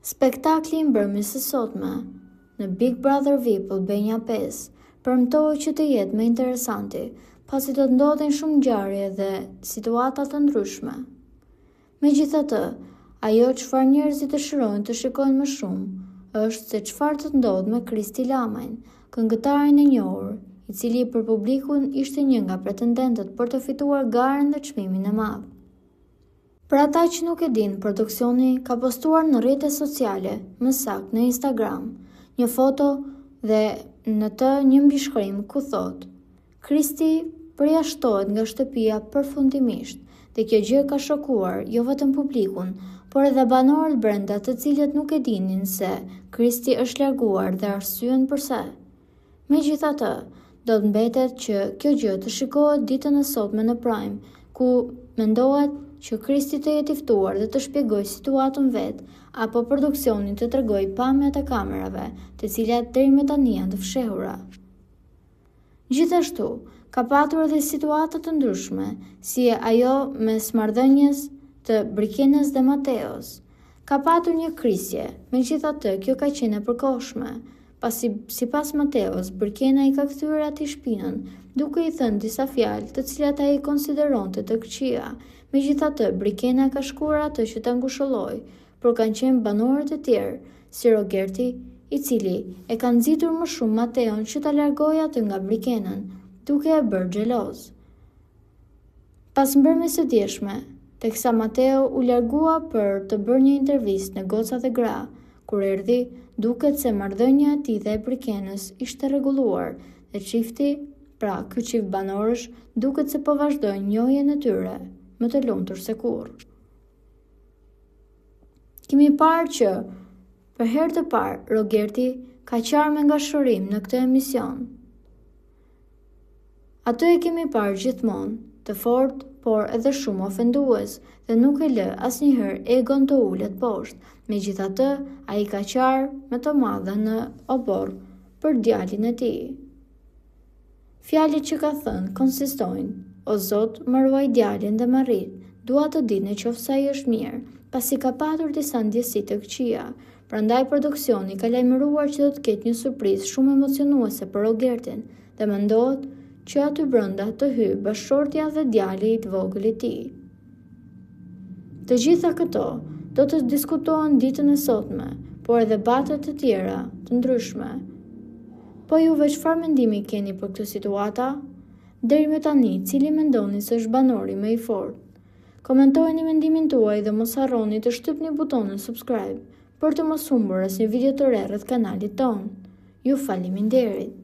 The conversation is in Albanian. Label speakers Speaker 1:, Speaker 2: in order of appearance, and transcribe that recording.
Speaker 1: Spektakli i mbrëmjes së sotme në Big Brother VIP Albania 5 premtohet që të jetë më interesanti, pasi do të ndodhin shumë ngjarje dhe situata të ndryshme. Megjithatë, ajo çfarë njerëzit dëshirojnë të shikojnë më shumë është se çfarë do të ndodhë me Kristi Lamajn, këngëtarin e njohur, i cili për publikun ishte një nga pretendentët për të fituar garën dhe çmimin e madh. Për ata që nuk e din, produksioni ka postuar në rrjetet sociale, më saktë në Instagram, një foto dhe në të një mbishkrim ku thotë: Kristi përjashtohet nga shtëpia përfundimisht, dhe kjo gjë ka shokuar jo vetëm publikun, por edhe banorët brenda, të cilët nuk e dinin se Kristi është larguar dhe arsyen pse. Megjithatë, do të mbetet që kjo gjë të shikohet ditën e sotme në Prime, ku mendohet që Kristi të jetë i ftuar dhe të shpjegojë situatën vet, apo produksioni të tregojë pamjet e kamerave, të cilat deri më tani janë të fshehura. Gjithashtu, ka patur edhe situata të ndryshme, si ajo mes marrëdhënies të Brikenës dhe Mateos. Ka patur një krisje, megjithatë kjo ka qenë e përkohshme, pasi sipas Mateos, Brikena i ka kthyer atij shpinën, duke i thënë disa fjalë të cilat ai konsideronte të këqija. Megjithatë, Brikena ka shkuar atë që ta ngushëlloi, por kanë qenë banorët e tjerë, si Rogerti, i cili e ka nxitur më shumë Mateon që ta largojë atë nga Brikenën, duke e bërë xheloz. Pas mbrëmjes së djeshme, teksa Mateo u largua për të bërë një intervistë në Goca dhe Gra, kur erdhi, duket se marrëdhënia e tij dhe e Brikenës ishte rregulluar dhe çifti, pra ky çift banorësh, duket se po vazhdojnë njohjen e tyre, më të lumtur se kurrë. Kemi parë që, për herë të parë, Rogerti ka qarë me ngashërim në këtë emision. Atë e kemi parë gjithmonë, të fortë, por edhe shumë ofendues, dhe nuk e lë asnjëherë egon të ulet poshtë. Megjithatë, ai ka qarë me të madhe në obor për djalin e tij. Fjalët që ka thënë konsistojnë: o Zot, më ruaj djalin dhe më rrit, dua të di nëse ai është mirë, pasi ka patur disa ndjesi të këqija. Prandaj produksioni ka lajmëruar që do të ketë një surprizë shumë emocionuese për Rogertin dhe mendohet që aty brenda të hyjë bashkëshortja dhe djali i vogël i tij. Të gjitha këto do të diskutohen ditën e sotme, por edhe debate të tjera të ndryshme. Po juve çfarë mendimi keni për këtë situata? Deri më tani, cili mendoni se është banori më i fortë? Komentojeni mendimin tuaj dhe mos harroni të shtypni butonin subscribe për të mos humbur asnjë video të re rreth kanalit tonë. Ju faleminderit.